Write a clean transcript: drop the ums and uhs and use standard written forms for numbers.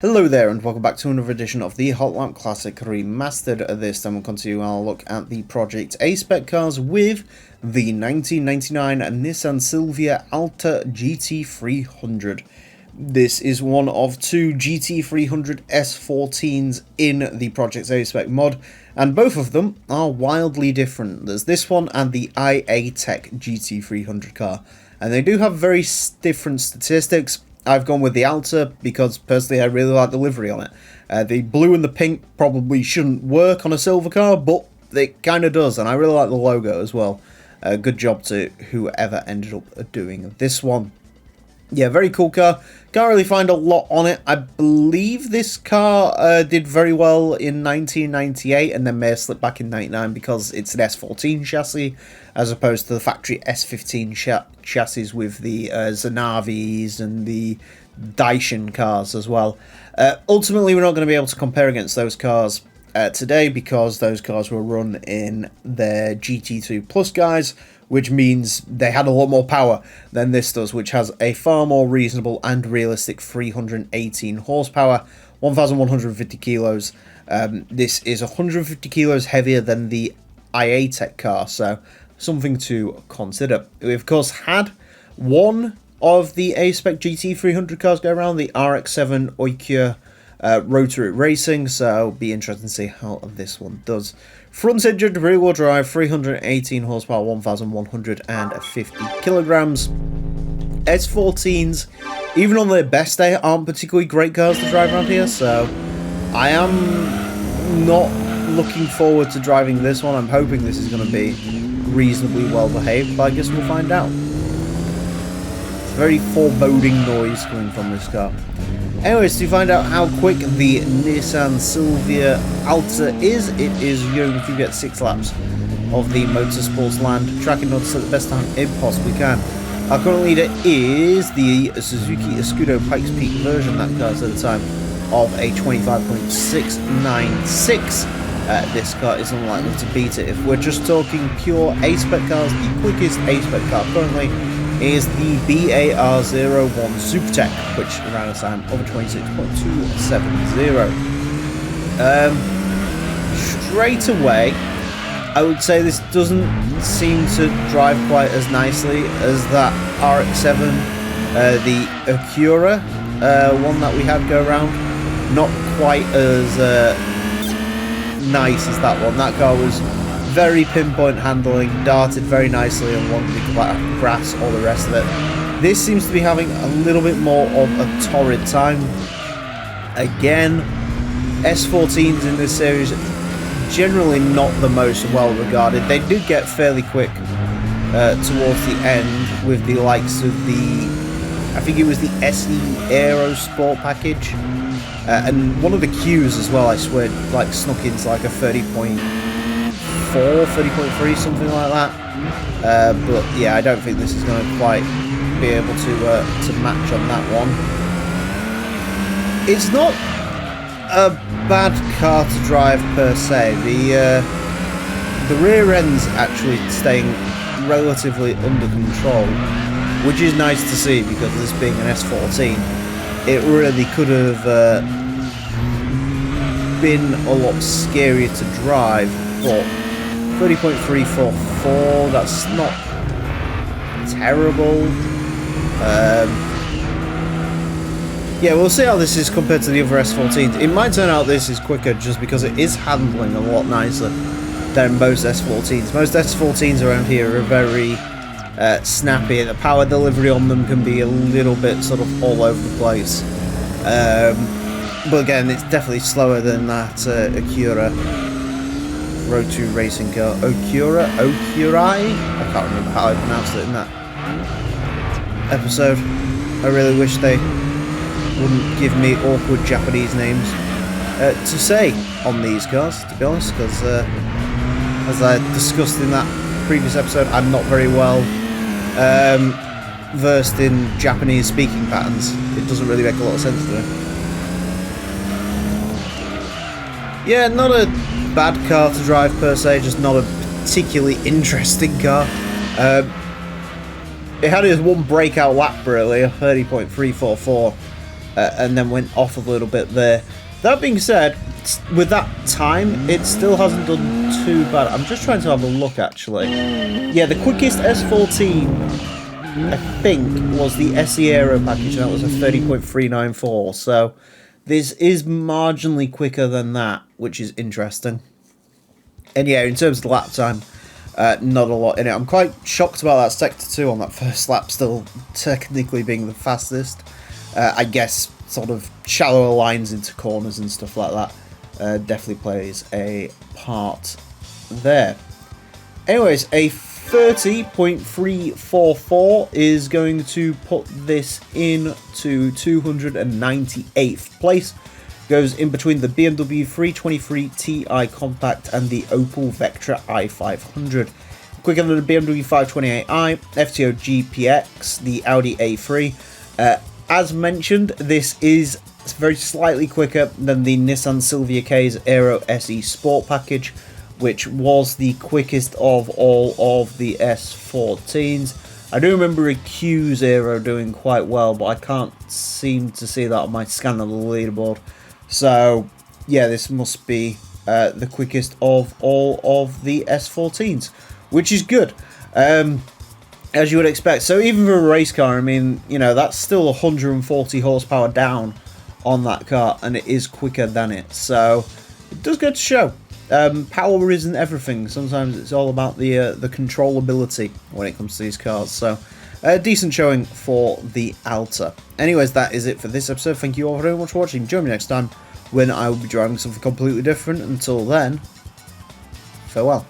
Hello there and welcome back to another edition of the Hot Lap Classic Remastered. This time we'll continue our look at the Project A spec cars with the 1999 Nissan Silvia ALTA GT300. This is one of two GT300 S14s in the Project A spec mod, and both of them are wildly different. There's this one and the ALTA GT300 car, and they do have very different statistics. I've gone with the ALTA because personally I really like the livery on it. The blue and the pink probably shouldn't work on a silver car, but it kind of does, and I really like the logo as well. Good job to whoever ended up doing this one. Yeah, very cool car. Can't really find a lot on it. I believe this car did very well in 1998 and then may have slipped back in 99 because it's an S14 chassis as opposed to the factory S15 chassis with the Zanavis and the Daishin cars as well. Ultimately, we're not going to be able to compare against those cars today because those cars were run in their GT2 Plus guys, which means they had a lot more power than this does, which has a far more reasonable and realistic 318 horsepower, 1,150 kilos. This is 150 kilos heavier than the ALTA car, so something to consider. We of course had one of the A-Spec GT300 cars go around, the RX-7 Oikeur Rotary Racing, so it'll be interesting to see how this one does. Front-engine rear-wheel drive, 318 horsepower, 1,150 kilograms. S14s, even on their best day, aren't particularly great cars to drive around here, so I am not looking forward to driving this one. I'm hoping this is going to be reasonably well behaved, but I guess we'll find out. It's a very foreboding noise coming from this car. Anyways, to find out how quick the Nissan Silvia ALTA is, it is going to get 6 laps of the Motorsports land, tracking on to the best time it possibly can. Our current leader is the Suzuki Escudo Pikes Peak version. That car's at a time of a 25.696. This car is unlikely to beat it. If we're just talking pure A-Spec cars, the quickest A-Spec car currently is the BAR01 Supertech, which ran a time of a 26.270. Straight away, I would say this doesn't seem to drive quite as nicely as that RX-7, the Acura one that we had go around. Not quite as nice as that one. That car was very pinpoint handling, darted very nicely and wanted to grass all the rest of it. This seems to be having a little bit more of a torrid time. Again, S14s in this series generally not the most well regarded. They do get fairly quick towards the end with the likes of the, I think it was the SE Aero Sport package, and one of the Qs as well, I swear, like snuck into like a 30.4, 30.3, something like that. But yeah, I don't think this is going to quite be able to match on that one. It's not a bad car to drive per se. The rear end's actually staying relatively under control, which is nice to see because this being an S14, it really could have been a lot scarier to drive, but 30.344, that's not terrible. Yeah, we'll see how this is compared to the other S14s. It might turn out this is quicker just because it is handling a lot nicer than most S14s. Most S14s around here are very snappy, and the power delivery on them can be a little bit sort of all over the place. But again, it's definitely slower than that Acura Road 2 racing car. Okurai? I can't remember how I pronounced it in that episode. I really wish they wouldn't give me awkward Japanese names to say on these cars, to be honest, because as I discussed in that previous episode, I'm not very well versed in Japanese speaking patterns. It doesn't really make a lot of sense to me. Yeah, not a bad car to drive per se, just not a particularly interesting car. It had its one breakout lap really, 30.344, and then went off a little bit there. That being said, with that time, it still hasn't done too bad. I'm just trying to have a look, actually. Yeah, the quickest S14, I think, was the SE Aero package, and that was a 30.394. So this is marginally quicker than that, which is interesting. And yeah, in terms of the lap time, not a lot in it. I'm quite shocked about that Sector 2 on that first lap still technically being the fastest. I guess sort of shallower lines into corners and stuff like that definitely plays a part there. Anyways, a 30.344 is going to put this into 298th place. Goes in between the BMW 323 Ti Compact and the Opel Vectra i500. Quicker than the BMW 528i, FTO GPX, the Audi A3. As mentioned, this is very slightly quicker than the Nissan Silvia K's Aero SE Sport package, which was the quickest of all of the S14s. I do remember a Q's Aero doing quite well, but I can't seem to see that on my scan of the leaderboard. So, yeah, this must be the quickest of all of the S14s, which is good, as you would expect. So even for a race car, I mean, you know, that's still 140 horsepower down on that car, and it is quicker than it. So it does go to show. Power isn't everything. Sometimes it's all about the controllability when it comes to these cars. So a decent showing for the ALTA. Anyways, that is it for this episode. Thank you all very much for watching. Join me next time when I will be driving something completely different. Until then, farewell.